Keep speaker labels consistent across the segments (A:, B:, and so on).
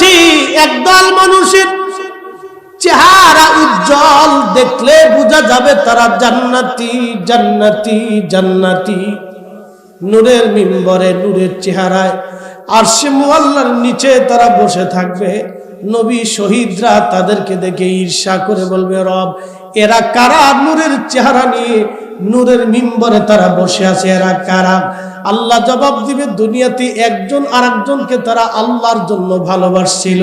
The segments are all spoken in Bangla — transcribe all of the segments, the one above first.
A: বলছি একদল মানুষের চেহারা উজ্জ্বল, দেখলে বোঝা যাবে তারা জান্নাতি জান্নাতি জান্নাতি। নূরের মিম্বরে নূরের চেহারায় আরশে মুআল্লার নিচে তারা বসে থাকবে। নবী শহীদরা তাদেরকে দেখে ঈর্ষা করে বলবে, রব এরা কারা নূরের চেহারা নিয়ে নূরের মিম্বরে তারা বসে আছে, এরা কারা? আল্লাহ জবাব দিবে, দুনিয়াতে একজন আরেকজনকে তারা আল্লাহর জন্য ভালোবাসছিল।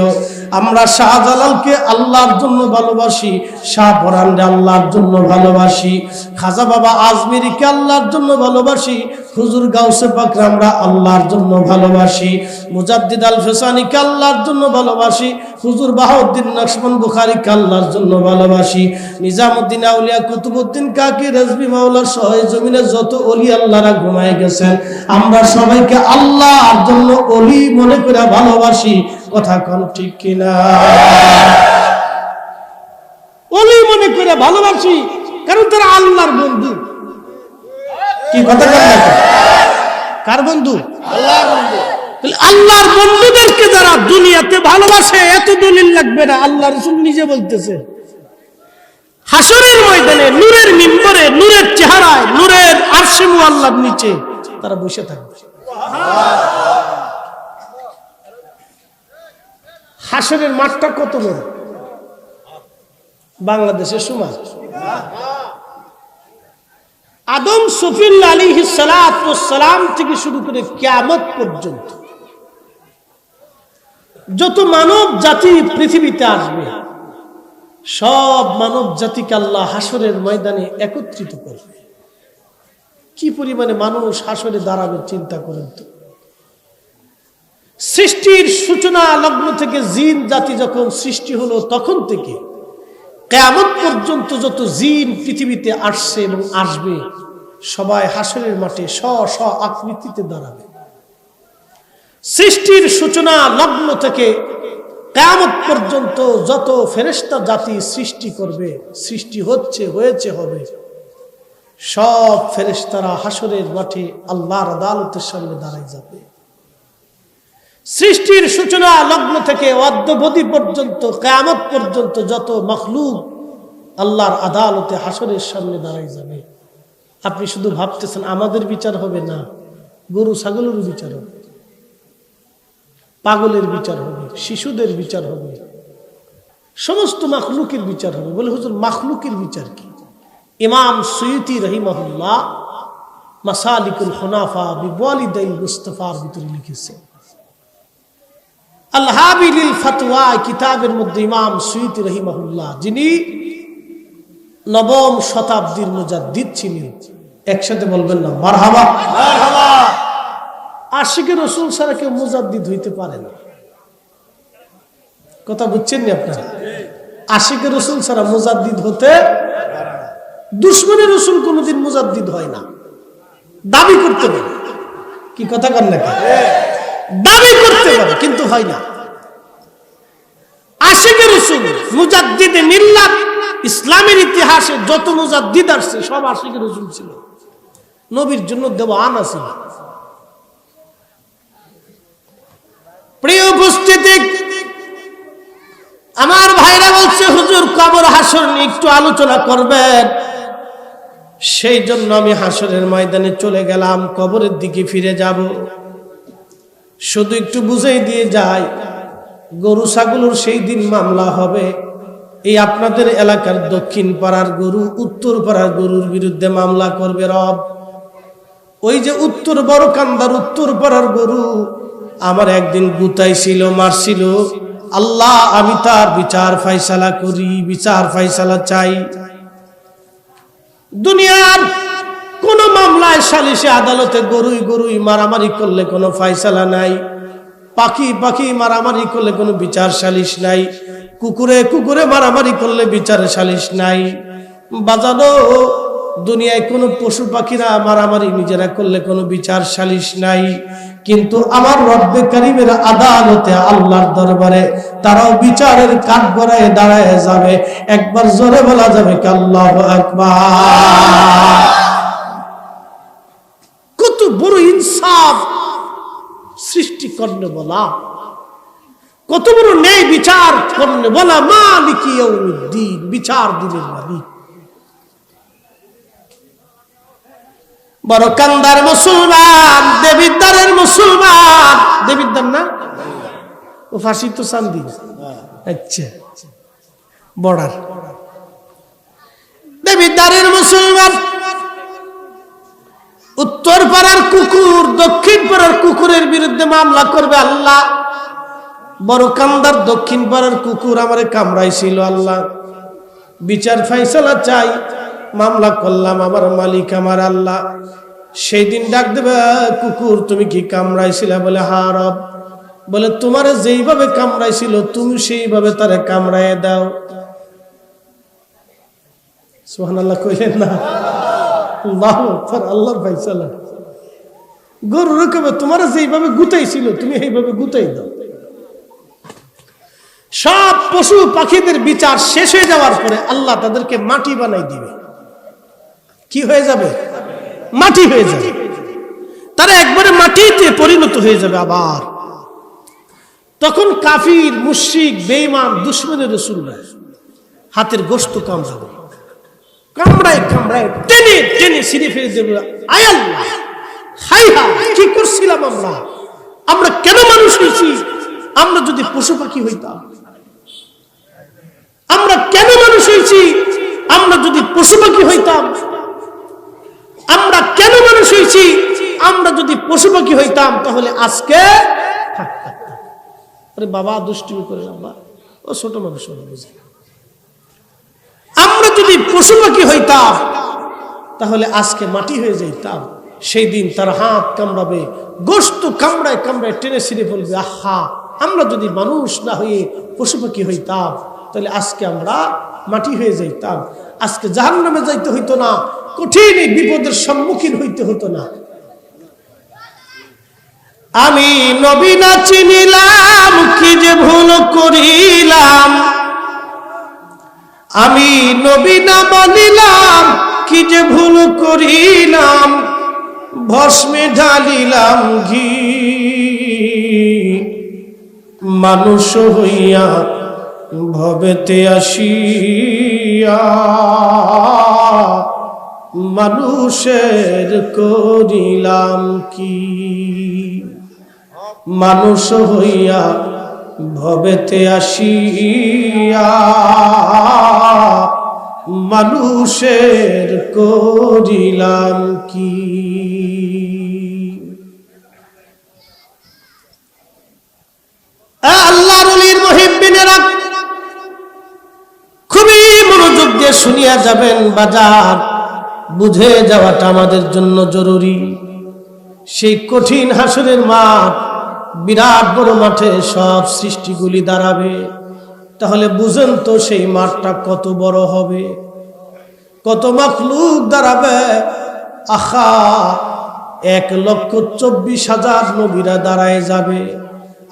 A: আমরা শাহজালালকে আল্লাহর জন্য ভালোবাসি, শাহপরানকে আল্লাহর জন্য ভালোবাসি, খাজা বাবা আজমিরিকে আল্লাহর জন্য ভালোবাসি, হুজুর গাউসে পাককে আমরা আল্লাহর জন্য ভালোবাসি, মুজাদ্দিদ আল ফেসানিকে আল্লাহর জন্য ভালোবাসি, হুজুর বাহাউদ্দিন নকশবন্দ বুখারীকে আল্লাহর জন্য ভালোবাসি, নিজামউদ্দিন আউলিয়া কুতুবউদ্দিন কাকি রেজভী মাওলা সহ জমিনে যত ওলি আল্লাহরা ঘুমায় গেছেন, আমরা সবাইকে আল্লাহর জন্য ওলি মনে করে ভালোবাসি। কথা কোন ঠিক কিনা? ওলি মনে করে ভালোবাসি, কারণ তারা আল্লাহর বন্ধু। কি কথা বলেন? কার বন্ধু? আল্লাহর বন্ধু। আল্লাহর বন্ধুদেরকে যারা দুনিয়াতে ভালোবাসে, এত দলিল লাগবে না, আল্লাহ রাসূল নিজে বলতেছে হাসরের ময়দানে নূরের মিম্বরে নূরের চেহারায় নূরের আরশে মুআল্লার নিচে তারা বসে থাকবে। হাসরের মাঠটা কত বড়, বাংলাদেশের সমান। আদম সফিল আলাইহিস সালাতু ওয়াস সালাম থেকে শুরু করে কিয়ামত পর্যন্ত যত মানব জাতি পৃথিবীতে আসবে, সব মানব জাতিকে আল্লাহ হাসরের ময়দানে একত্রিত করবে। কি পরিমাণে মানুষ হাসরে দাঁড়াবে চিন্তা করেন তো। সৃষ্টির সূচনা লগ্ন থেকে জিন জাতি যখন সৃষ্টি হলো, তখন থেকে কিয়ামত পর্যন্ত যত জিন পৃথিবীতে আসছে এবং আসবে, সবাই হাসরের মাঠে স্ব আকৃতিতে দাঁড়াবে। সৃষ্টির সূচনা লগ্ন থেকে কিয়ামত পর্যন্ত যত ফেরেশতা জাতি সৃষ্টি করবে, সৃষ্টি হচ্ছে, হয়েছে, হবে, সব ফেরেশতারা হাসরের মাঠে আল্লাহর আদালতের সামনে দাঁড়ায় যাবে। সৃষ্টির সূচনা লগ্ন থেকে অদ্যাবধি পর্যন্ত কিয়ামত পর্যন্ত যত মাখলুক আল্লাহর আদালতে হাসরের সামনে দাঁড়ায় যাবে। আপনি শুধু ভাবতেছেন আমাদের বিচার হবে না, গরু ছাগলের বিচার হবে, পাগলের বিচার হবে, শিশুদের বিচার হবে, সমস্ত মাখলুকের বিচার হবে। বলে হুজুর মাখলুকের বিচার কি? ইমাম সুয়ুতি রাহিমাহুল্লাহ মাসালিকুল হুনাফা বিওয়ালিদাইল মুস্তাফার ভিতরে লিখেছে। আল হাবিলিল ফাতওয়া কিতাবের মধ্যে ইমাম সুয়ুতি রাহিমাহুল্লাহ, যিনি নবম শতাব্দীর মুজাদ্দিদ ছিলেন, একসাথে বলবেন না মারহাবা? মারহাবা। আশিকে রাসূল ছাড়া কেউ মুজাদ্দিদ হইতে পারে না। কথা বুঝছেন না আপনারা? আশিকে রাসূল ছাড়া মুজাদ্দিদ হতে, দুশমনে রাসূল কোনোদিন মুজাদ্দিদ হয় না, দাবি করতে পারে। কি কথা কন নাকি? দাবি করতে পারে কিন্তু হয় না। আশিকে রাসূল মুজাদ্দিদে মিল্লাত, ইসলামের ইতিহাসে যত মুজাদ্দিদ আসছে সব আশিকে রাসূল ছিল, নবীর জন্য দেওয়ান আছে। প্রিয় উপস্থিতি, আমার ভাইরা বলছে হুজুর কবর হাসর নিয়ে একটু আলোচনা করবেন। সেই জন্য আমি হাসরের ময়দানে চলে গেলাম, কবরের দিকে ফিরে যাব। শুধু একটু বুঝাই দিয়ে যাই, গরু ছাগলের সেই দিন মামলা হবে। এই আপনাদের এলাকার দক্ষিণ পাড়ার গরু উত্তর পাড়ার গরুর বিরুদ্ধে মামলা করবে রব। ওই যে উত্তর বড় কান্দার উত্তর পাড়ার গরু আমার একদিন গুতাইছিল, মারছিল। আল্লাহ আমি তার বিচার ফায়সালা করি, বিচার ফায়সালা চাই। দুনিয়ার কোন মামলায় সালিশে আদালতে গরুই গরুই মারামারি করলে কোনো ফায়সালা নাই, পাখি পাখি মারামারি করলে কোনো বিচার সালিশ নাই, কুকুরে কুকুরে মারামারি করলে বিচার সালিশ নাই। বাজানো দুনিয়ায় কোনো পশু পাখিরা মারামারি নিজেরা করলে কোনো বিচার সালিশ নাই, কিন্তু আমার রব্বে কারীমের আদালতে আল্লাহর দরবারে তারাও বিচারের কাঠগড়ায় দাঁড়ায় যাবে। একবার জোরে বলা যাবে কি আল্লাহু আকবার। কত বড় ইনসাফ সৃষ্টি করলে বলা। কত বড় ন্যায় বিচার করলে বলা মালিকি ইয়াউমিদ্দিন, বিচার দিনের মালিক। বড় কান্দার মুসলমান, দেবিদ্দারের মুসলমান, দেবিদ্দার না ও ফাঁসি তো চান্দি, আচ্ছা বর্ডার, দেবিদ্দারের মুসলমান। উত্তর পাড়ার কুকুর দক্ষিণ পাড়ার কুকুরের বিরুদ্ধে মামলা করবে আল্লাহ। বড় কান্দার দক্ষিণ পাড়ার কুকুর আমারে কামড়াইছিল, আল্লাহ বিচার ফাইসালা চাই, মামলা করলাম, আমার মালিক আমার আল্লাহ। সেই দিন ডাক দেবে, কুকুর তুমি কি কামড়াইছিলা? বলে হ্যাঁ রব। বলে তোমারে যেইভাবে কামড়াইছিল তুমি সেইভাবে তারে কামড়াইয়ে দাও। সুবহানাল্লাহ কইলেন না? আল্লাহু আকবার, আল্লাহর ফাইসালা। গরু রকমে তোমারে যেইভাবে গুতাইছিল তুমি এইভাবে গুতাই দাও। সব পশু পাখিদের বিচার শেষ হয়ে যাওয়ার পরে আল্লাহ তাদেরকে মাটি বানাই দিবে। কি হয়ে যাবে? মাটি হয়ে যাবে। তারা একবারে মাটিতে পরিণত হয়ে যাবে। আবার তখন কাফির, মুশরিক, বেঈমান, দুশমনের রাসূলরা হাতের গোশত কামড়াবে, কামড়ায় কামড়ায় টেনে টেনে ছিঁড়ে ফেলে দেবে। আয় আল্লাহ, হাই হাই, কি করছিলাম আমরা? আমরা কেন মানুষ হয়েছি? আমরা যদি পশু পাখি হইতাম। আমরা কেন মানুষ হয়েছি? আমরা যদি পশু পাখি হইতাম। আমরা কেন মানুষ হয়েছি? আমরা যদি পশু পাখি হইতাম তাহলে আজকে থাকতাম। আরে বাবা দুষ্টুমি করে, বাবা ও ছোট মানুষ বুঝে। আমরা যদি পশু পাখি হইতাম তাহলে আজকে মাটি হয়ে যাইতাম। সেই দিন তার হাত কামড়াবে, গোশত কামড়ায় কামড়ায় টেনে ছিঁড়ে ফেলবে। আহা, আমরা যদি মানুষ না হয়ে পশু পাখি হইতাম তাহলে আজকে আমরা মাটি হয়ে যাইতাম। আজকে জাহান্নামে যাইতে হইতো না, কঠিন বিপদের সম্মুখীন হইতে হতো না। আমি নবী না চিনিলাম, কি যে ভুল করিলাম। আমি নবী না মানিলাম, কি যে ভুল করিলাম। ভস্মে ঢালিলাম ঘি, মানুষ হইয়া ভবেতে আসিয়া। মানুষের করিলাম কি? মানুষ হইয়া ভবেতে আসিয়া। মানুষের করিলাম কি? আল্লাহর ওলির মুহিব্বিনেরা খুবই মনোযোগ দিয়ে শুনিয়া যাবেন। বাজার বুঝে যাওয়াটা আমাদের জন্য জরুরি। সেই কঠিন হাসরের মাঠ, বিরাট বড় মাঠে সব সৃষ্টিগুলি দাঁড়াবে। তাহলে বুঝেন তো সেই মাঠটা কত বড় হবে, কত মাখলুক দাঁড়াবে। আহা, 1,24,000 নবীরা দাঁড়ায় যাবে।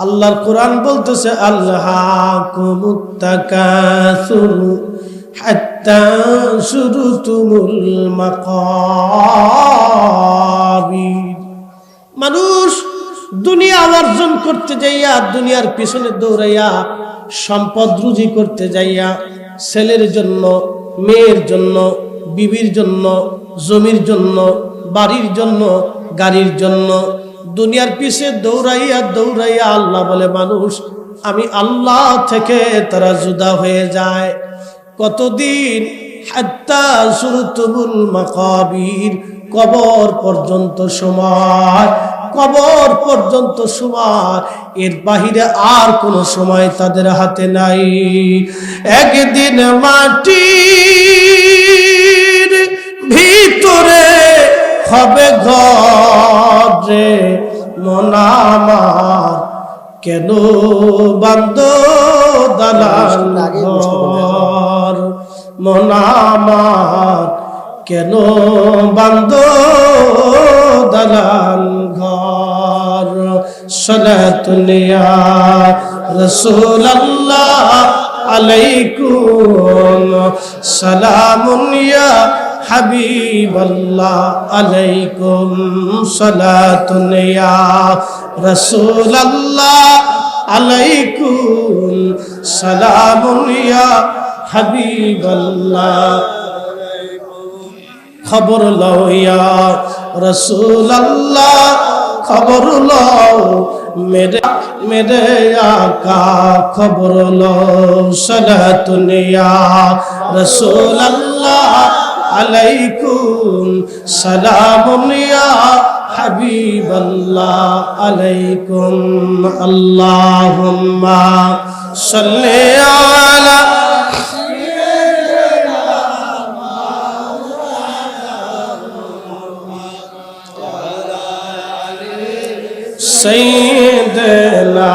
A: আল্লাহর কোরআন বলতেছে, আল্লাহাকুমুত তাকাসুর হাত্তা যুরতুমুল মাকাবির। মানুষ দুনিয়া অর্জন করতে যাইয়া, দুনিয়ার পিছনে দৌড়াইয়া, সম্পদ রুজি করতে যাইয়া, ছেলের জন্য, মেয়ের জন্য, বিবির জন্য, জমির জন্য, বাড়ির জন্য, গাড়ির জন্য দুনিয়ার পিছে দৌড়াইয়া দৌড়াইয়া আল্লাহ বলে, মানুষ আমি আল্লাহ থেকে তারা জুদা হয়ে যায়। কতদিন? হাত্তা যুরতুমুল মাকাবির, কবর পর্যন্ত সময়, কবর পর্যন্ত সময়। এর বাহিরে আর কোনো সময় তাদের হাতে নাই। একদিন মাটির ভিতরে হবে ঘর রে, মন আমার কেন বান্দ দালান ঘর। মন আমার কেন বান্দ দালান ঘর। সালাতুন ইয়া রাসূলুল্লাহ আলাইকুম, সালামুন ইয়া হাবিবাল্লাহ আলাইকুম, সালাতুন ইয়া রাসূলুল্লাহ আলাইকুম সালামুন ইয়া হাবিবাল্লাহ খবর লও ইয়া রাসূলুল্লাহ খবর লও মেরে আকা খবর লও সালাতুন ইয়া রাসূলুল্লাহ আলাইকুম সালামুন ইয়া হাবিবাল্লাহ আলাইকুম আল্লাহুম্মা সাল্লি আলা সাইয়্যিদিনা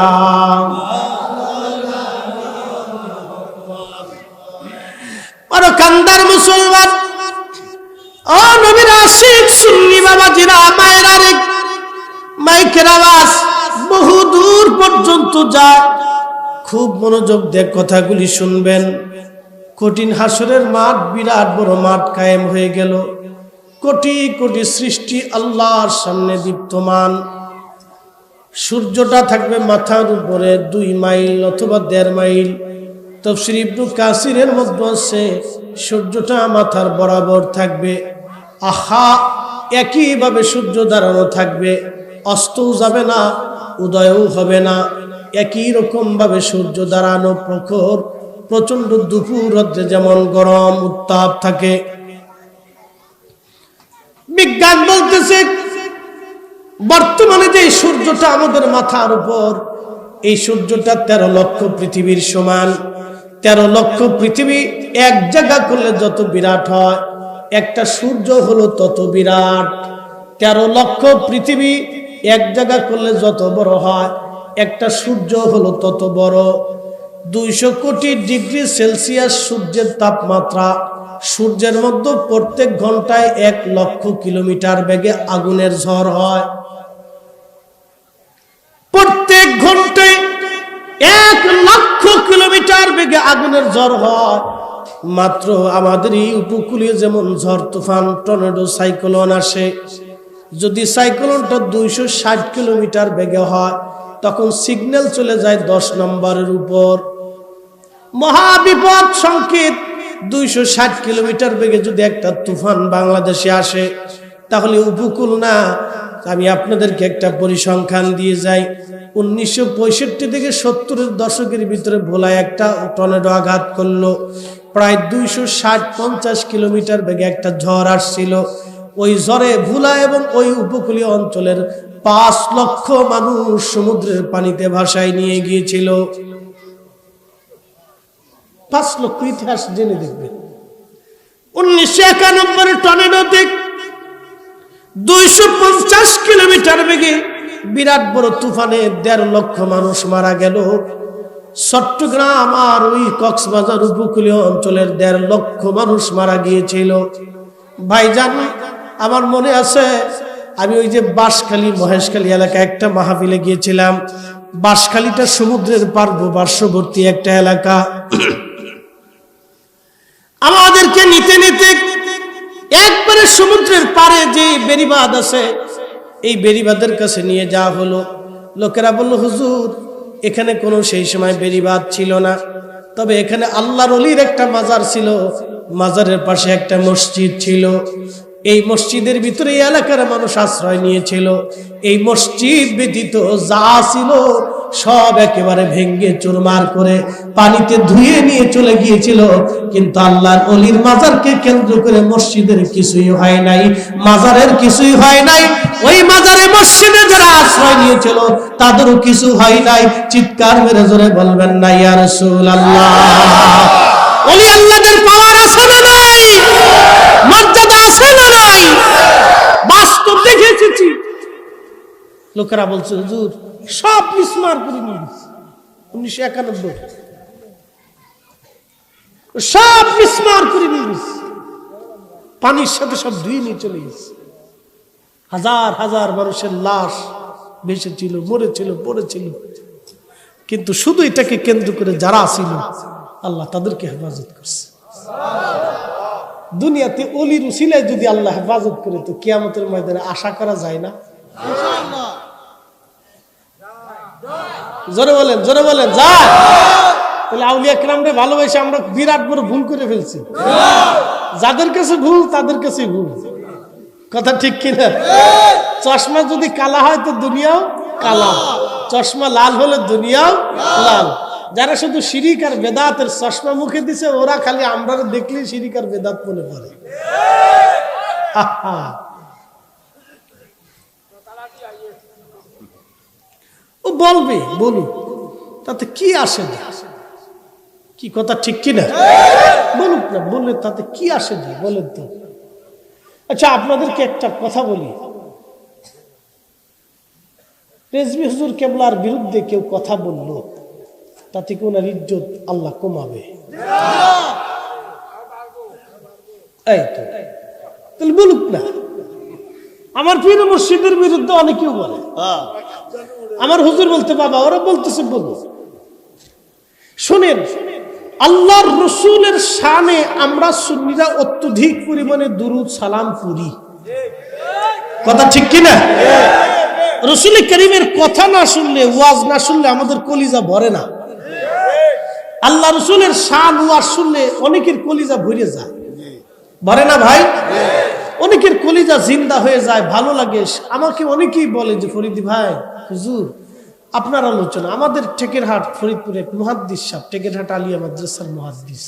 A: আর কান্দার মুসলমান ও নবীর আশিক সুন্নি বাবাজিরা মায়েরা রে মাইকের আওয়াজ বহু দূর পর্যন্ত যায় খুব মনোযোগ দিয়ে কথাগুলি শুনবেন কঠিন হাসরের মাঠ বিরাট বড় মাঠ কায়েম হয়ে গেল কোটি কোটি সৃষ্টি আল্লাহর সামনে দীপ্তমান সূর্যটা থাকবে মাথার উপরে 2 মাইল অথবা 1.5 মাইল তাফসীর ইবনে কাসিরের মধ্যে আছে সূর্যটা মাথার বরাবর থাকবে আহা একইভাবে সূর্য দাঁড়ানো থাকবে অস্তও যাবে না উদয়ও হবে না একই রকম ভাবে সূর্য দাঁড়ানো প্রখর প্রচন্ড দুপুর রোদে যেমন গরম উত্তাপ থাকে বিজ্ঞান বলতেছে বর্তমানে যে সূর্যটা আমাদের মাথার উপর এই সূর্যটা 13 লক্ষ পৃথিবীর সমান 13 লক্ষ পৃথিবী এক জায়গা করলে যত বিরাট হয় একটা সূর্য হলো তত বিরাট 13 লক্ষ পৃথিবী এক জায়গা করলে যত বড় হয় একটা সূর্য হলো তত বড় 200 কোটি ডিগ্রি সেলসিয়াস সূর্যের তাপমাত্রা সূর্যের মধ্যে প্রত্যেক ঘন্টায় 1 লক্ষ কিলোমিটার বেগে আগুনের ঝড় হয় প্রত্যেক ঘন্টায় 1 লক্ষ কিলোমিটার বেগে আগুনের ঝড় হয় মাত্র আমাদের এই উপকূলীয় যেমন ঝড় তুফান টর্নেডো সাইক্লোন আসে যদি সাইক্লোনটা 260 কিলোমিটার বেগে হয় তখন সিগন্যাল চলে যায় 10 নম্বরের উপর মহাবিপদ সংকেত 260 কিলোমিটার বেগে যদি একটা তুফান বাংলাদেশে আসে তাহলে উপকূল না আমি আপনাদেরকে একটা পরিসংখ্যান দিয়ে যাই 1965 থেকে 70 এর দশকের ভিতরে ভোলায় একটা টর্নেডো আঘাত করলো প্রায় 260-50 কিলোমিটার বেগে একটা ঝড় আসছিল ওই ঝড়ে ভোলা এবং ওই উপকূলীয় অঞ্চলের 5 লক্ষ মানুষ সমুদ্রের পানিতে ভাসায় নিয়ে গিয়েছিল 5 লক্ষ ইতিহাস জেনে দেখবেন 1991 এর টর্নেডোতে 250 কিলোমিটার বেগে বিরাট বড় তুফানে 1.5 লক্ষ মানুষ মারা গেল চট্টগ্রাম আর ওই কক্সবাজার উপকূলীয় অঞ্চলের 1.5 লক্ষ মানুষ মারা গিয়েছিল ভাইজান আমার মনে আছে আমি ওই যে বাঁশখালী মহেশখালী এলাকায় একটা মাহফিলে গিয়েছিলাম বাঁশখালীটা সমুদ্রের পার্শ্ববর্তী একটা এলাকা আমাদেরকে নিতে নিতে একবারে সমুদ্রের পারে যে বেড়িবাঁধ আছে এই বেড়িবাঁধের কাছে নিয়ে যাওয়া হলো লোকেরা বলল হুজুর এখানে কোনো সেই সময় বেড়িবাঁধ ছিল না তবে এখানে আল্লাহর ওলির একটা মাজার ছিল মাজারের পাশে একটা মসজিদ ছিল এই মসজিদের ভিতরে এই এলাকার মানুষ আশ্রয় নিয়েছিল এই মসজিদ ব্যতীত যা ছিল সব একেবারে ভেঙে চুরমার করে পানিতে ধুয়ে নিয়ে চলে গিয়েছিল কিন্তু আল্লাহর ওলির মাজারকে কেন্দ্র করে মসজিদের কিছুই হয় নাই মাজারের কিছুই হয় নাই ওই মাজারে মসজিদে যারা আশ্রয় নিয়েছিল তাদেরও কিছু হয় নাই চিৎকার মেরে জোরে বলবেন না ইয়া রাসূলুল্লাহ ওলি আল্লাহদের পাওয়ার আছে না নাই মর্যাদা আছে না নাই বাস্তব দেখে এসেছি লোকেরা বলছে হুজুর সব মিসমার করে নিয়ে গেছে 1991 সব মিসমার করে নিয়ে গেছে পানির সাথে সব ধুয়ে নিয়ে চলে গেছে হাজার হাজার মানুষের লাশ ভেসে ছিল মরেছিল পড়েছিল কিন্তু শুধু এটাকে কেন্দ্র করে যারা ছিল আল্লাহ তাদেরকে হেফাজত করছে দুনিয়াতে ওলির উসিলায় যদি আল্লাহ হেফাজত করে তো কিয়ামতের ময়দানে আশা করা যায় না ইনশাআল্লাহ জোরে বলেন, জোরে বলেন, যায়। তাহলে আউলিয়া কেরামকে ভালোবেসে আমরা বিরাট বড় ভুল করে ফেলছি। যাদের কাছে ভুল তাদের কাছে ভুল, কথা ঠিক কিনা? চশমা যদি কালা হয় তো দুনিয়াও কালা, চশমা লাল হলে দুনিয়াও লাল। যারা শুধু শিরিক আর বেদাতের চশমা মুখে দিছে, ওরা খালি আমরা দেখলেই শিরিক আর বেদাত মনে পড়ে। ও বলবে, বলুক, তাতে কি আসে না? কি কথা ঠিক কিনা? বলুক না, বললে তাতে কি আসে না? বলেন তো। আচ্ছা, আপনাদেরকে একটা কথা বলি, রেজভী হুজুর কেবলার বিরুদ্ধে কেউ কথা বললো, তাতে কি ওনার ইজ্জত আল্লাহ কমাবে? এই তো, তাহলে বলুক না। আমার পীর মুর্শিদের বিরুদ্ধে অনেকেও বলে, আমার হুজুর বলতে বাবা, ওরা বলতেছে বলুক। শুনেন, আল্লাহর রসুলের শানে আমরা সুন্নিরা অত্যধিক পরিমাণে দুরূদ সালাম পড়ি, কথা ঠিক কিনা? রসুল করিমের কথা না শুনলে, ওয়াজ না শুনলে আমাদের কলিজা ভরে না। আল্লাহ রসুলের শান ওয়াজ শুনলে অনেকের কলিজা ভরে যায়, ভরে না ভাই? অনেকের কলিজা জিন্দা হয়ে যায়, ভালো লাগে। আমাকে অনেকেই বলে যে ফরিদি ভাই, হুজুর আপনার আলোচনা, আমাদের টেকেরহাট ফরিদপুরে মুহাদ্দিস সাহেব, টেকেরহাট আলিয়া মাদ্রাসার মুহাদ্দিস,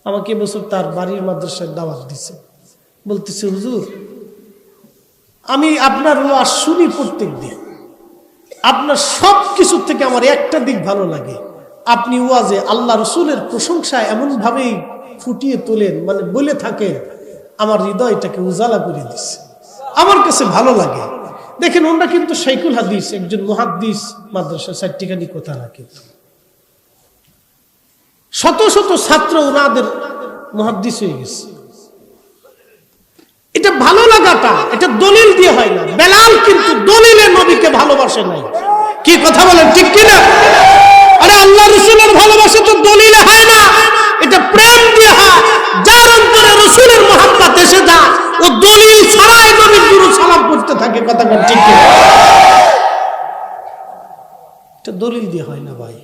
A: আমাকে এবছর তার বাড়ির মাদ্রাসায় দাওয়াত দিছে। বলতেছে হুজুর, আমি আপনার ওয়াজ শুনি প্রত্যেক দিন, আপনার সব কিছু থেকে আমার একটা দিক ভালো লাগে, আপনি ওয়াজে আল্লাহ রসুলের প্রশংসা এমন ভাবেই ফুটিয়ে তোলেন, মানে বলে থাকেন, আমার হৃদয়টাকে উজালা করে দিচ্ছে, আমার কাছে ভালো লাগে। দেখেন, ওনারা কিন্তু শাইখুল হাদিস, একজন মুহাদ্দিস, মাদ্রাসা সাইট্টিকানি কথা না, কিন্তু শত শত ছাত্র ওনাদের মুহাদ্দিস হয়ে গেছে। এটা ভালো লাগাটা, এটা দলিল দিয়ে হয় না। বেলাল কিন্তু দলিলে নবীকে ভালোবাসে নাই, কি কথা বলেন ঠিক কিনা? আরে আল্লাহ রাসূলের ভালোবাসা তো দলিলে হয় না, এটা প্রেম দিয়ে হয়। যার অন্তরে রাসূলের মহব্বত এসে যায়, ও দলিল ছাড়াই নবীর দুরূদ সালাম পড়তে থাকে, কথা বলেন ঠিক কিনা? এটা দলিল দিয়ে হয় না ভাই।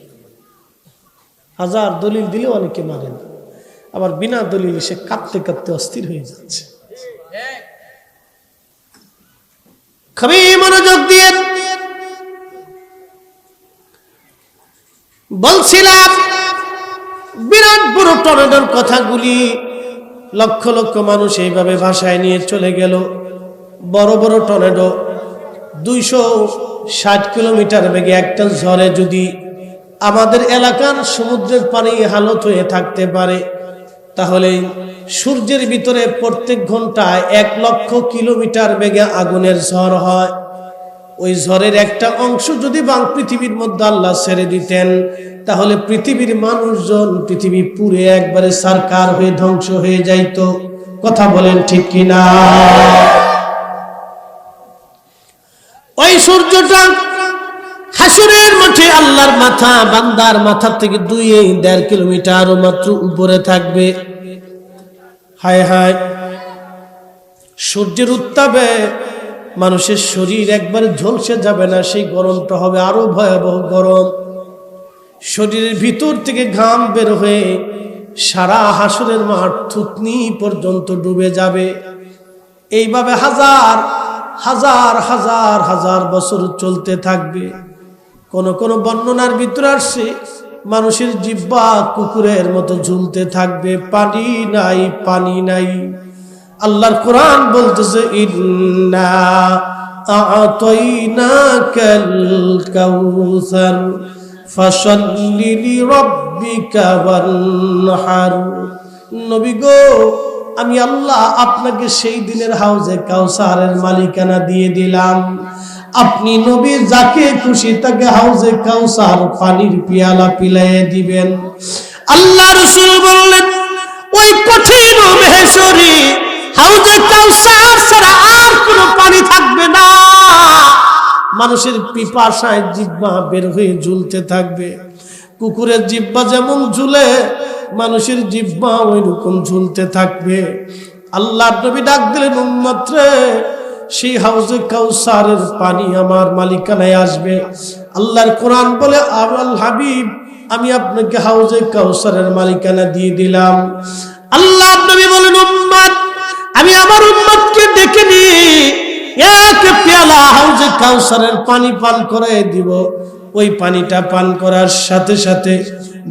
A: হাজার দলিল দিলেও অনেকে মানে না, আবার বিনা দলিল সে কাঁদতে কাঁদতে অস্থির হয়ে যাচ্ছে। খুবই মনোযোগ দিয়ে বলছিলাম, বিরাট বড় টর্নেডোর কথাগুলি, লক্ষ লক্ষ মানুষ এইভাবে ভাষায় নিয়ে চলে গেল। বড় বড় টর্নেডো 260 কিলোমিটার বেগে একটা ঝড়ে যদি আমাদের এলাকার সমুদ্রের পানি হালত হয়ে থাকতে পারে, তাহলে সূর্যের ভিতরে প্রত্যেক ঘন্টায় 1 লক্ষ কিলোমিটার বেগে আগুনের ঝড় হয়। ওই ঝড়ের একটা অংশ যদি পৃথিবীর মধ্যে আল্লাহ ছেড়ে দিতেন, তাহলে পৃথিবীর মানুষজন পৃথিবী পুরে একবারে সারকার হয়ে ধ্বংস হয়ে যাইত, কথা বলেন ঠিক কিনা? ওই সূর্যটা হাসরের মাঠে আল্লাহর মাথা, বান্দার মাথা থেকে 2.5 কিলোমিটার মাত্র উপরে থাকবে। হায় হায়, সূর্যের উত্তাপে মানুষের শরীর একবারে ঝলসে যাবে না, সেই গরমটা হবে আরো ভয়াবহ গরম। শরীরের ভিতর থেকে ঘাম বের হয়ে সারা হাসরের মাঠ থুতনি পর্যন্ত ডুবে যাবে। এইভাবে হাজার হাজার হাজার হাজার বছর চলতে থাকবে। কোন কোন বর্ণনার ভিতরে আসছে, মানুষের জিহ্বা কুকুরের মতো ঝুলতে থাকবে, পানি নাই, পানি নাই। আল্লাহর কোরআন বলতেছে, ইন্না আ'তাইনাকাল কাউসার ফাসাল্লি লিরাব্বিকা ওয়ানহার। নবী গো, আমি আল্লাহ আপনাকে সেই দিনের হাউজে কাউসারের মালিকানা দিয়ে দিলাম। আপনি নবী যাকে খুশি তাকে হাউজে কাউসার পানির পিয়ালা পিলাইয়ে দিবেন। আল্লাহ রাসূল বললেন, ওই কঠিন মেহেশরি হাউজে কাউসার ছাড়া আর কোনো পানি থাকবে না। মানুষের পিপাসায় জিহ্বা বের হয়ে ঝুলতে থাকবে। কুকুরের জিহ্বা যেমন ঝুলে, মানুষের জিহ্বা ওই রকম ঝুলতে থাকবে। আল্লাহর নবী ডাক দিলেন, উম্মত রে, সেই হাউজে কাউসারের পানি আমার মালিকানায় আসবে। আল্লাহর কোরআন বলে, আল হাবিব আমি আপনাকে হাউজে কাউসারের মালিকানা দিয়ে দিলাম। আল্লাহ নবী বলেন, উম্মত আমি আমার উম্মতকে ডেকে নিয়ে এক পেয়ালা হাউজে কাউসারের পানি পান করায় দিব। ওই পানিটা পান করার সাথে সাথে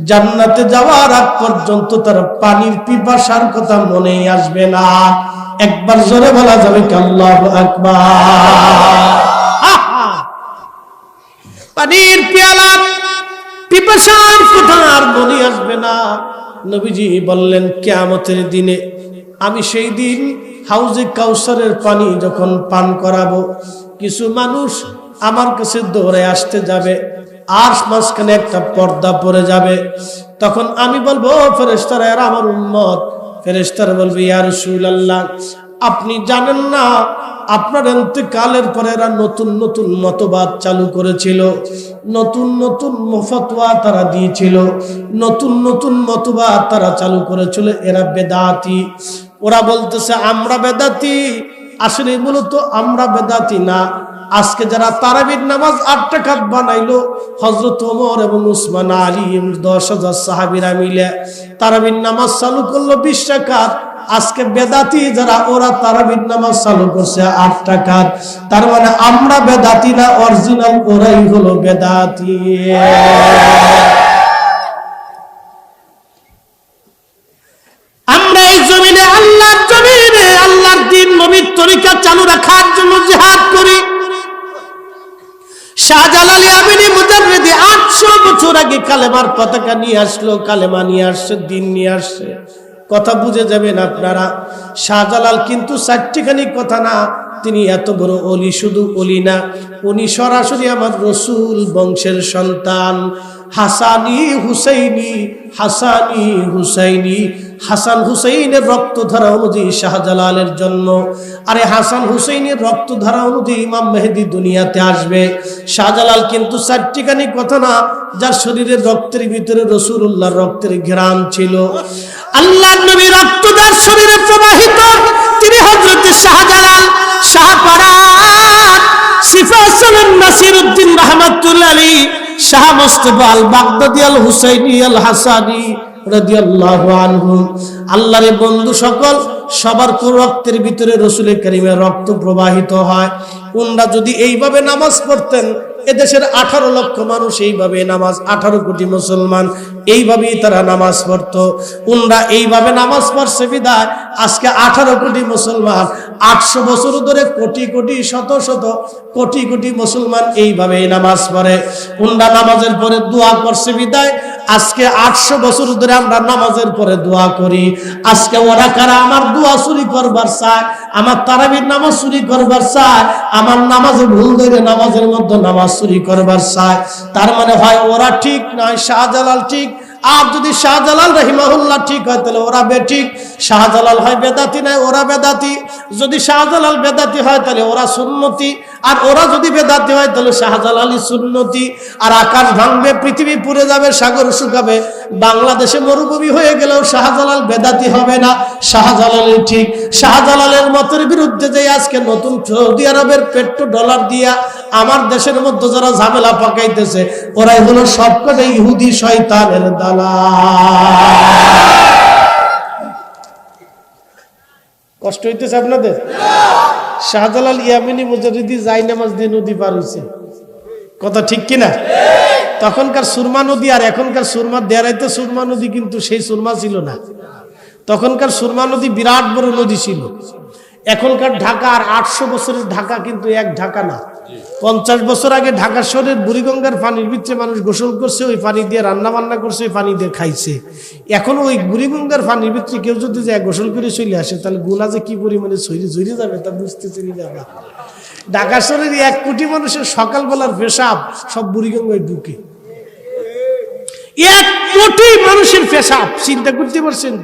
A: জান্নাতে যাওয়ার আগ পর্যন্ত তার পানির পিপাসার কথা মনেই আসবে না। একবার জোরে বলা যাবে কি আল্লাহু আকবার। পানির পেয়ালা পিপাসার কথা আর মনে আসবে না। নবীজি বললেন, কিয়ামতের দিনে আমি সেই দিন হাউজে কাউসারের পানি যখন পান করাবো, কিছু মানুষ আমার কাছে দৌড়ে আসতে যাবে, আর মাঝখানে একটা পর্দা পড়ে যাবে। তখন আমি বলবো, ফেরেশতারা এরা আমার উম্মত। ফেরেশতারা বলবে, ইয়া রাসূলুল্লাহ আপনি জানেন না আপনার ইন্তেকালের পরে এরা নতুন নতুন মতবাদ চালু করেছিল, নতুন নতুন ফতোয়া তারা দিয়েছিল, নতুন নতুন মতবাদ তারা চালু করেছিল, এরা বেদাতি। ওরা বলতেছে আমরা বেদাতি, আসলে মূলত আমরা বেদাতি না। আজকে যারা তারাবির নামাজ 8 রাকাত বানাইলো, হযরত ওমর এবং উসমান আলী 10,000 সাহাবীরা মিলে তারাবির নামাজ চালু করলো 20 রাকাত। আজকে বেদাতি যারা, ওরা তারাবির নামাজ চালু করছে 8 রাকাত। তার মানে আমরা বেদাতি না, অরিজিনাল ওরাই হলো বেদাতি। আমরা এই জমিনে আল্লাহর জমিনে আল্লাহর দ্বীন নবীর তরিকা চালু রাখার জন্য জিহাদ করি। শাহজালাল ইয়ামিনী মুজাররিদি 800 বছর আগে কালেমার পতাকা নিয়ে আসলো, কালেমা নিয়ে আসছে, দ্বীন নিয়ে আসছে। কথা বুঝে যাবেন আপনারা, শাহজালাল কিন্তু 4টিখানি কথা না, তিনি এত বড় ওলি। শুধু ওলি না, উনি সরাসরি আমার রসুল বংশের সন্তান। হাসানি হুসাইনি, হাসানি হুসাইনি, হাসান হুসাইনের রক্তধারা অনুযায়ী শাহজালালের জন্ম। আরে হাসান হুসাইনের রক্তধারা অনুযায়ী ইমাম মেহেদী দুনিয়াতে আসবে। শাহজালাল কিন্তু 4টিখানি কথা না, যার শরীরের রক্তের ভিতরে রাসূলুল্লাহর রক্তের ঘ্রাণ ছিল। আল্লাহর নবী রক্ত যার শরীরে প্রবাহিত, তিনি হযরত শাহজালাল শাহপারাত সিফাতুল নাসিরউদ্দিন রাহমাতুল্লাহি আলাইহি শাহ মুস্তাফা আল বাগদাদি আল হুসাইনি আল হাসানি রাদিয়াল্লাহু আনহু। আল্লাহর বন্ধু সকল, সবার রক্তের ভিতরে রাসূল কারীমের রক্ত প্রবাহিত হয়। উনরা যদি এইভাবে নামাজ পড়তেন, এদেশের 18 লক্ষ মানুষ এইভাবে নামাজ, 18 কোটি মুসলমান এইভাবেই তারা নামাজ পড়তো। উনরা এইভাবে নামাজ পড়ছে বিদায় আজকে 18 কোটি মুসলমান, 800 বছর ধরে কোটি কোটি শত শত কোটি কোটি মুসলমান এইভাবে নামাজ পড়ে। উনরা নামাজের পরে দোয়া করছে বিদায় আজকে 800 বছর ধরে আমরা নামাজের পরে দোয়া করি। আজকে ওরা কারা আমার দোয়া চুরি করবার চায়, আমার তারাবির নামাজ চুরি করবার চায়, আমার নামাজে ভুল ধরে নামাজের মধ্যে নামাজ চুরি করবার চায়। তার মানে হয় ওরা ঠিক নয়, শাহজালাল ঠিক। আর যদি শাহজালাল রাহিমাহুল্লাহ ঠিক হয় তাহলে ওরা বেঠিক। শাহজালাল হয় বেদাতি নয়, ওরা বেদাতি। যদি শাহজালাল বেদাতি হয় তাহলে ওরা সুন্নতি, আর ওরা যদি বেদাতি হয় তাহলে শাহজালালই সুন্নতি। আর আকাশ ভাঙবে, পৃথিবী পুড়ে যাবে, সাগর শুকাবে, বাংলাদেশে মরুভূমি হয়ে গেলেও শাহজালাল বেদাতি হবে না, শাহজালালই ঠিক। শাহজালালের মতের বিরুদ্ধে যে আজকে নতুন সৌদি আরবের পেট্রো ডলার দিয়া আমার দেশের মধ্যে যারা ঝামেলা পাকাইতেছে, ওরাই হলো সবকটাই ইহুদি শয়তানের দালাল। কষ্ট হইতেছে আপনাদের? শাহজালাল ইয়ামিনী মুজাররিদি যাই নামাজ দিয়ে নদী পার হইছে, কথা ঠিক কিনা? তখনকার সুরমা নদী আর এখনকার সুরমা দেয়ারাইতে সুরমা নদী কিন্তু সেই সুরমা ছিল না। তখনকার সুরমা নদী বিরাট বড় নদী ছিল। এখনকার ঢাকা আর 800 বছরের ঢাকা কিন্তু এক ঢাকা না। 50 বছর আগে ঢাকা শহরের বুড়িগঙ্গার পানির ভিতরে মানুষ গোসল করছে, ওই পানি দিয়ে রান্না বান্না করছে, ওই পানি দিয়ে খাইছে। এখন ওই বুড়িগঙ্গার পানির ভিতরে কেউ যদি যায় গোসল করে চলে আসে, তাহলে গুণা যে কি পরিমাণে ঝরে যাবে তা বুঝতে চলে যাবে। ঢাকা শহরের 1 কোটি মানুষের সকালবেলার পেশাব সব বুড়িগঙ্গায় ঢুকে। 1 কোটি মানুষের পেশাব, চিন্তা করতে পারছেন?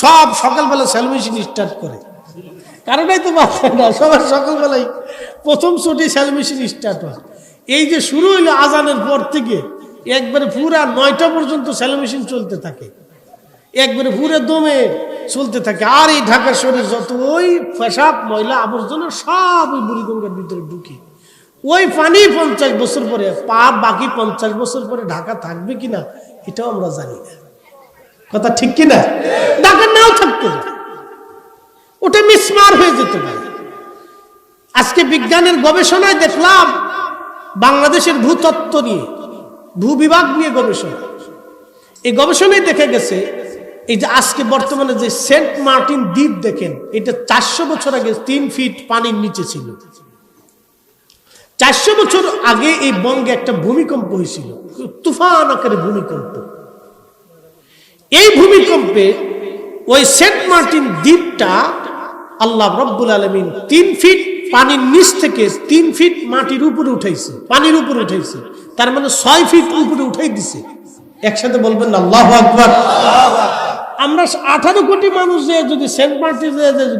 A: সব সকালবেলা সেলমেশিন স্টার্ট করে, কারণই তো বাঁচে না। সবার সকালবেলায় প্রথম ছুটি সেলমেশিন স্টার্ট হয়। এই যে শুরু হইলো আজানের পর থেকে একবারে পুরা 9টা পর্যন্ত সেলমেশিন চলতে থাকে, একবারে পুরো দমে চলতে থাকে। আর এই ঢাকা শহরের যত ওই পেশাব ময়লা আবর্জনা সব ওই বুড়িগঙ্গার ভিতরে ঢুকে। ওই পানি 50 বছর পরে বাকি 50 বছর পরে ঢাকা থাকবে কিনা এটাও আমরা জানি না। কথা ঠিক কিনা? ঢাকা নাও থাকতে পারে, ওটা মিসমার হয়ে যেতে পারে। আজকে বিজ্ঞানের গবেষণায় দেখলাম বাংলাদেশের ভূতত্ত্ব নিয়ে, ভূবিভাগ নিয়ে গবেষণা, এই গবেষণায় দেখা গেছে এই যে আজকে বর্তমানে যে সেন্ট মার্টিন দ্বীপ দেখেন, এটা 400 বছর আগে 3 ফিট পানির নিচে ছিল। 400 বছর আগে এই বঙ্গে একটা ভূমিকম্প হয়েছিল, তুফান আকারে ভূমিকম্প। এই ভূমিকম্পে ওই সেন্ট মার্টিন দ্বীপটা আল্লাহ রব্বুল আলামিন 3 ফিট পানির নিচ থেকে 3 ফিট মাটির উপরে উঠাইছে, পানির উপরে উঠাইছে, তার মানে 6 ফিট উপরে উঠাই দিছে। একসাথে বলবেন আল্লাহু আকবার। আমরা 18 কোটি মানুষ যে যদি সেন্ট মার্টিন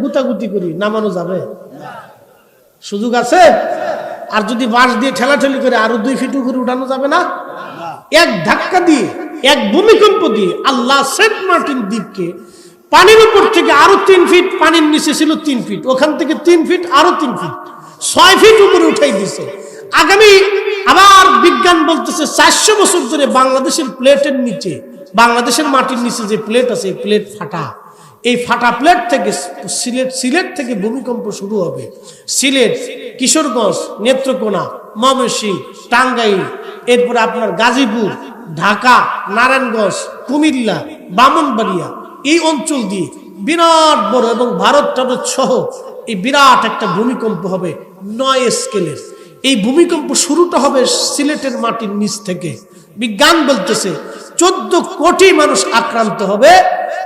A: গুতাগুতি করি, নামানো যাবে? সুযোগ আছে? আর যদি বাঁশ দিয়ে ঠেলাঠেলি করে আরো 2 ফিট উপরে উঠানো যাবে না? এক ধাক্কা দিয়ে, এক ভূমিকম্প দিয়ে আল্লাহ সেন্ট মার্টিন দ্বীপকে পানির উপর থেকে আরো 3 ফিট, পানির নিচে ছিল 3 ফিট, ওখান থেকে 3 ফিট আরো 3 ফিট, 6 ফিট উপরে উঠাই দিছে। আগামী আবার বিজ্ঞান বলতেছে 400 বছর ধরে বাংলাদেশের প্লেটের নিচে, বাংলাদেশের মাটির নিচে যে প্লেট আছে, এই প্লেট ফাটা, এই ফাটা প্লেট থেকে সিলেট থেকে ভূমিকম্প শুরু হবে। সিলেট, কিশোরগঞ্জ, নেত্রকোনা, ময়মনসিংহ, টাঙ্গাইল, এরপরে আপনার গাজীপুর, ঢাকা, নারায়ণগঞ্জ, কুমিল্লা, ব্রাহ্মণবাড়িয়া, এই অঞ্চল দিয়ে বিরাট বড় এবং ভারত সহ এই বিরাট একটা ভূমিকম্প হবে 9 স্কেলের। এই ভূমিকম্প শুরুটা হবে সিলেটের মাটির নিচ থেকে। বিজ্ঞান বলতেছে 14 কোটি মানুষ আক্রান্ত হবে,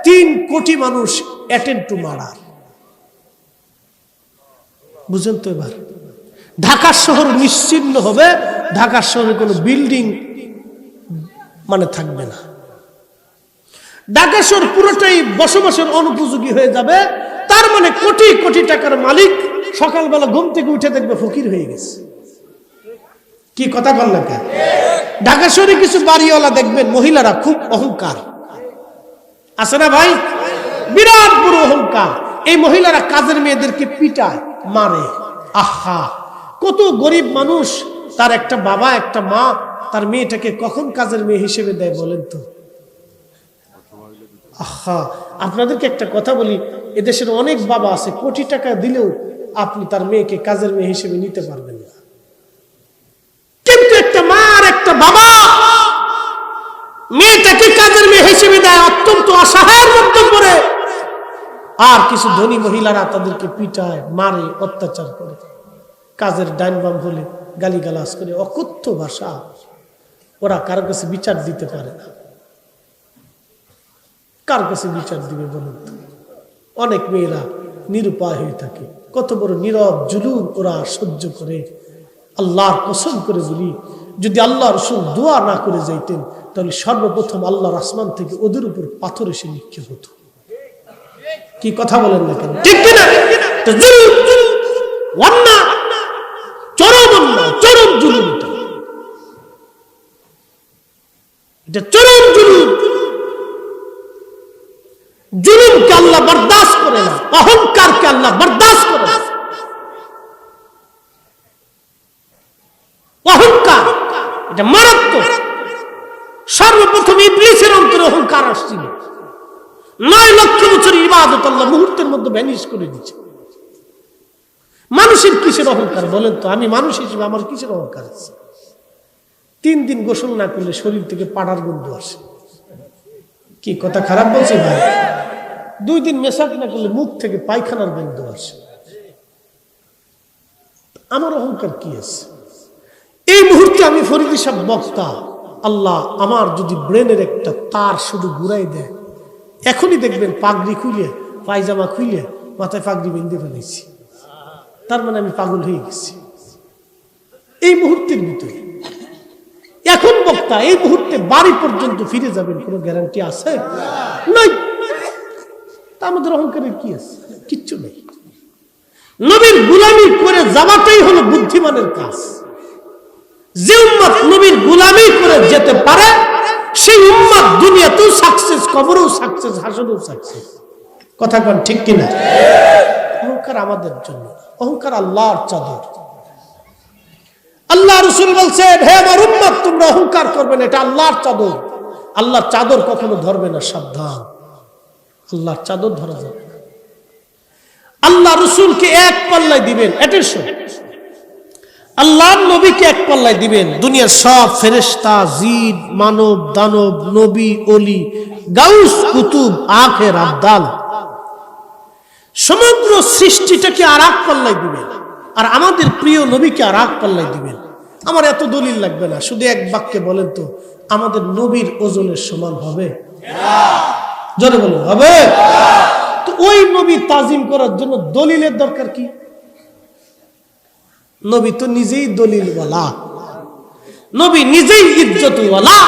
A: 3 কোটি মানুষ অ্যাটেন্ড টু মার্ডার। বুঝেন তো? এবার ঢাকা শহর নিশ্চিহ্ন হবে, ঢাকা শহরে কোনো বিল্ডিং মানে থাকবে না, ঢাকা শহর পুরোটাই বসবাসের অনুপযোগী হয়ে যাবে। তার মানে কোটি কোটি টাকার মালিক সকালবেলা ঘুম থেকে উঠে দেখবে ফকির হয়ে গেছে। কি কথা বল না? ঢাকা শহরে কিছু বাড়িওয়ালা দেখবেন মহিলারা খুব অহংকার আছে না ভাই? বিরাট বড় অহংকার। এই মহিলারা কাজের মেয়েদেরকে পিটায়, মারে। আহা, কত গরিব মানুষ, তার একটা বাবা একটা মা তার মেয়েটাকে কখন কাজের মেয়ে হিসেবে দেয় বলেন তো? আহা, আপনাদেরকে একটা কথা বলি, এদেশের অনেক বাবা আছে কোটি টাকা দিলেও আপনি তার মেয়েকে কাজের মেয়ে হিসেবে নিতে পারবেন না। কিন্তু একটা মা আর একটা বাবা মেয়েটাকে কাজের মেয়ে হিসেবে দেয়, অত্যন্ত অসহায়ের মধ্যে পড়ে। আর কিছু ধনী মহিলারা তাদেরকে পিটায়, মারে, অত্যাচার করে, কাজের ডাইন বাম হলে গালিগালাজ করে, অকথ্য ভাষা। ওরা কারো কাছে বিচার দিতে পারে না। কার কাছে বিচার দিবে বলুন তো? অনেক মেয়েরা নিরুপায় হয়ে থাকে। কত বড় নীরব জুলুম ওরা সহ্য করে। আল্লাহর কসম করে বলি, যদি আল্লাহ রাসূল দোয়া না করে যাইতেন তাহলে সর্বপ্রথম আল্লাহর আসমান থেকে ওদের উপর পাথর এসে নিক্ষেপ হতো। কি কথা বলেন না কেন? ঠিক কিনা? চরম অন্যায়, চরম জুলুম, এটা চরম জুলুম। জুলুমকে আল্লাহ বরদাস্ত করে না, অহংকারকে আল্লাহ বরদাস্ত করে না। অহংকার এটা মারাত্মক। সর্বপ্রথম ইবলিসের অন্তরে অহংকার আসছিল। 9 লক্ষ বছর ইবাদত আল্লাহ মুহূর্তের মধ্যে ভ্যানিশ করে দিচ্ছে। মানুষের কিসের অহংকার বলেন তো? আমি মানুষ হিসেবে আমার কিসের অহংকার আছে? 3 দিন গোসল না করলে শরীর থেকে পাড়ার গন্ধ আসে। কি কথা খারাপ বলছি ভাই? 2 দিন মেশাক না করলে মুখ থেকে পায়খানার গন্ধ আসে। আমার অহংকার কি আছে? এই মুহূর্তে আমি ফরিদি সাহেব বক্তা, আল্লাহ আমার যদি ব্রেনের একটা তার শুধু ঘুরাই দেয়, এখনই দেখবেন পাগড়ি খুলে, পায়জামা খুলে, মাথায় পাগড়ি বেঁধে ফেলেছি। তার মানে আমি পাগল হয়ে গেছি এই মুহূর্তের ভিতরে। এখন বক্তা, এই মুহূর্তে বাড়ি পর্যন্ত ফিরে যাবেন, কোনো গ্যারান্টি আছে? নাই। তা আমাদের অহংকারের কি আছে? কিচ্ছু নেই। নবীর গোলামি করে যাওয়াটাই হলো বুদ্ধিমানের কাজ। যে উম্মত নবীর গোলামি করে যেতে পারে সেই উম্মত দুনিয়াতেও সাকসেস, কবরেও সাকসেস, হাসরেও সাকসেস। কথা কোন ঠিক কিনা? অহংকার আমাদের জন্য, অহংকার আল্লাহর চাদর। আল্লাহ রাসূল বলছেন, হে আমার উম্মত, তোমরা অহংকার করবে না, এটা আল্লাহর চাদর। আল্লাহর চাদর কখনো ধরবে না, সাবধান, আল্লাহর চাদর ধরা যাবে না। আল্লাহ রাসূলকে এক পাল্লায় দিবেন, অ্যাটেনশন, আল্লাহর নবীকে এক পাল্লায় দিবেন, দুনিয়ার সব ফেরেশতা, জিন, মানব, দানব, নবী, ওলি, গাউস, কুতুব, আখের, আবদাল, সমগ্র সৃষ্টিটাকে আর এক পাল্লায় দিবেন, আর আমাদের প্রিয় নবীকে আর এক পাল্লায় দিবেন। আমার এত দলিল লাগবে না, শুধু এক বাক্যে বলেন তো, আমাদের নবীর ওজনের সমান হবে? জোরে বলুন, হবে? তো ওই নবী তাজিম করার জন্য দলিলের দরকার কি? নবী তো নিজেই দলিলওয়ালা, নবী নিজেই ইজ্জতওয়ালা,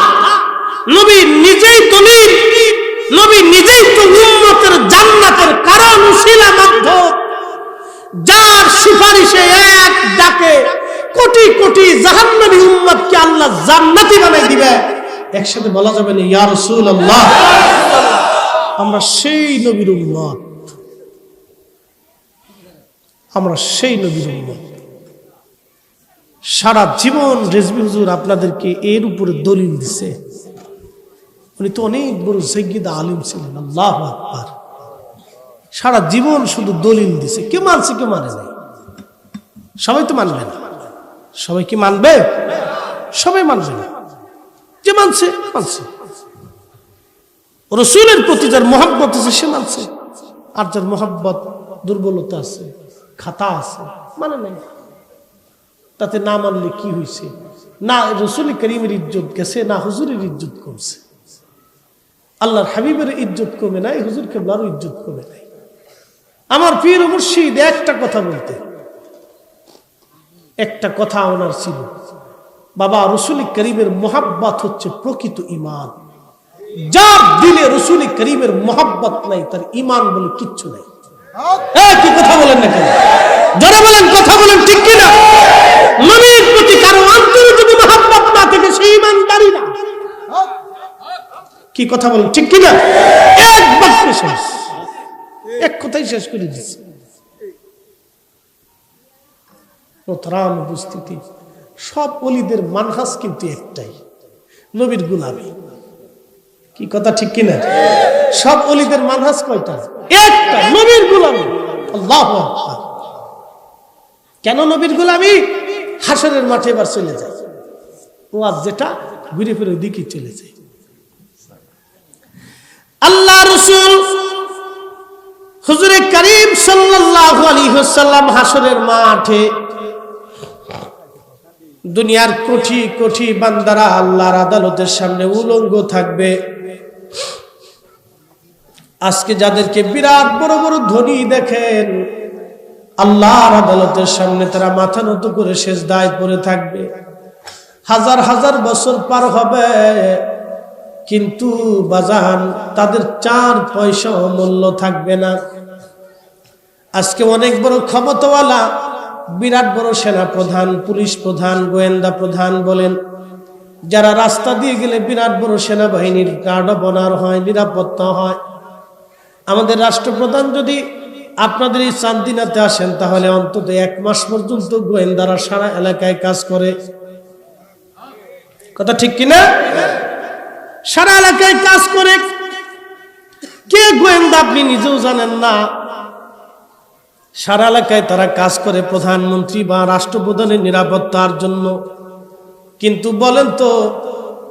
A: নবী নিজেই দলিল, নবী নিজেই তো উম্মতের জান্নাতের কারণ, উসিলা, মাধ্যম, যার সুপারিশে এক ডাকে কোটি কোটি জাহান্নামী উম্মতকে আল্লাহ জান্নাতি বানাই দিবে। একসাথে বলা যাবে না ইয়া রাসূলুল্লাহ? আমরা সেই নবীর উম্মত, আমরা সেই নবীর উম্মত। সারা জীবন রেজভী হুজুর আপনাদেরকে এর উপরে দলিল দিছে। উনি তো অনেক বড় সাইয়্যিদ আলিম ছিলেন, আল্লাহু আকবার। সারা জীবন শুধু দলিল দিছে, কে মানছে কে মানে নাই? সবাই তো মানবে না। সবাই কি মানবে? সবাই মানবে না। যে মানছে মানছে, রাসূলের প্রতি যার মহব্বত আছে সে মানছে, আর যার মহব্বত দুর্বলতা আছে, খাতা আছে, মানে নাই। তাতে না মানলে কি হয়েছে? না রাসূল করিমের ইজ্জত গেছে, না হুজুরের ইজ্জত কমছে। আল্লাহর হাবিবের ইজ্জত কমে নাই, হুজুর কেবলারও ইজ্জত কমে নাই। আমার পীর ও মুর্শিদ একটা কথা বলতে, একটা কথা ওনার ছিল, বাবা রাসূল করিমের মহব্বত হচ্ছে প্রকৃত ঈমান। যার দিলে রাসূল করিমের মহব্বত নাই, তার ঈমান বলে কিচ্ছু নাই। কি কথা বলেন না কেন? যারা বলেন কথা বলেন, ঠিক কিনা? নবীর প্রতি কারো অন্তরে যদি মহব্বত না থাকে, সেই ঈমানদারি না। কি কথা বলেন, ঠিক কিনা? এক বাক্যে শেষ, এক কথাই শেষ করে দিচ্ছে। মোহতারাম উপস্থিতি, সব ওলিদের মানহাজ কিন্তু একটাই, নবীর গোলামি। কি কথা ঠিক কিনা? সব ওলিদের মানহাজ কয়টা? একটা, নবীর গোলামি। আল্লাহু আকবার। কেন নবীর গোলামি? হাসরের মাঠে এবার চলে যায়, ও আজ যেটা ঘুরে ফিরে ওই দিকে চলে যায়। আল্লাহ রাসূল হুজুরে কারীম সাল্লাল্লাহু আলাইহি ওয়াসাল্লাম হাসরের মাঠে দুনিয়ার কোটি কোটি বান্দারা আল্লাহর আদালতের সামনে উলঙ্গ থাকবে। আজকে যাদেরকে বিরাট বড় বড় ধনী দেখেন, আল্লাহর আদালতের সামনে তারা মাথা নত করে সেজদায় পড়ে থাকবে। হাজার হাজার বছর পার হবে, কিন্তু বাজান তাদের 4 পয়সা মূল্য থাকবে না। আজকে অনেক বড় ক্ষমতাওয়ালা, বিরাট বড় সেনা প্রধান, পুলিশ প্রধান, গোয়েন্দা প্রধান বলেন, যারা রাস্তা দিয়ে গেলে বিরাট বড় সেনাবাহিনীর গার্ড বনার হয়, নিরাপত্তা হয়। আমাদের রাষ্ট্রপ্রধান যদি আপনাদের এই চান্দিনাতে আসেন, তাহলে অন্তত 1 মাস পর্যন্ত গোয়েন্দারা সারা এলাকায় কাজ করে। কথা ঠিক কিনা? সারা এলাকায় কাজ করে। কে গোয়েন্দা আপনি নিজেও জানেন না। সারা এলাকায় তারা কাজ করে প্রধানমন্ত্রী বা রাষ্ট্রপ্রধানের নিরাপত্তার জন্য। কিন্তু বলেন তো,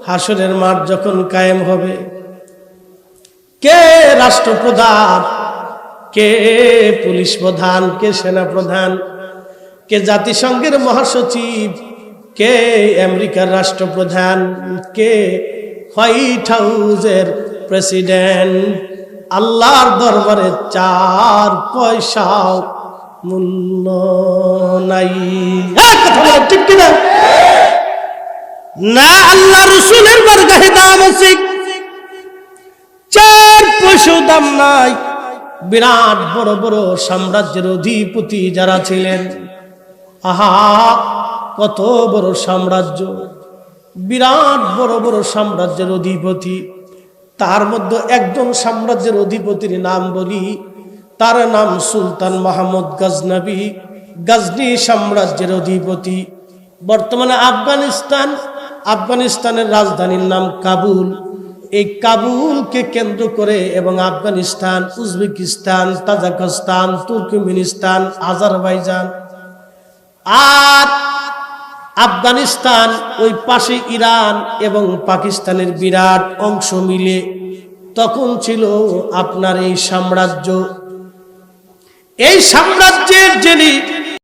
A: হাসরের মাঠ যখন কায়েম হবে, কে রাষ্ট্রপ্রধান, কে পুলিশ প্রধান, কে সেনা প্রধান, কে জাতিসংঘের মহাসচিব, কে আমেরিকার রাষ্ট্রপ্রধান, কে হোয়াইট হাউসের প্রেসিডেন্ট, আল্লাহর দরবারে 4 পয়সাও মূল্য নাই। কথা বলে ঠিক কিনা? না, আল্লাহ রাসূলের বারগাহে দাম আছে, 4 পয়সাও দাম নাই। বিরাট বড় বড় সাম্রাজ্যের অধিপতি যারা ছিলেন, আহা কত বড় সাম্রাজ্য, বিরাট বড় বড় সাম্রাজ্যের অধিপতি। তার মধ্যে একজন সাম্রাজ্যের অধিপতির নাম বলি, তার নাম সুলতান মাহমুদ গজনবী, গজনী সাম্রাজ্যের অধিপতি। বর্তমানে আফগানিস্তানের রাজধানীর নাম কাবুল। এই কাবুলকে কেন্দ্র করে এবং Afghanistan, Uzbekistan, Tajikistan, Turkmenistan, Azerbaijan আর আফগানিস্তান, ওই পাশে ইরান এবং পাকিস্তানের বিরাট অংশ মিলে তখন ছিল আপনার এই সাম্রাজ্য। এই সাম্রাজ্যের যিনি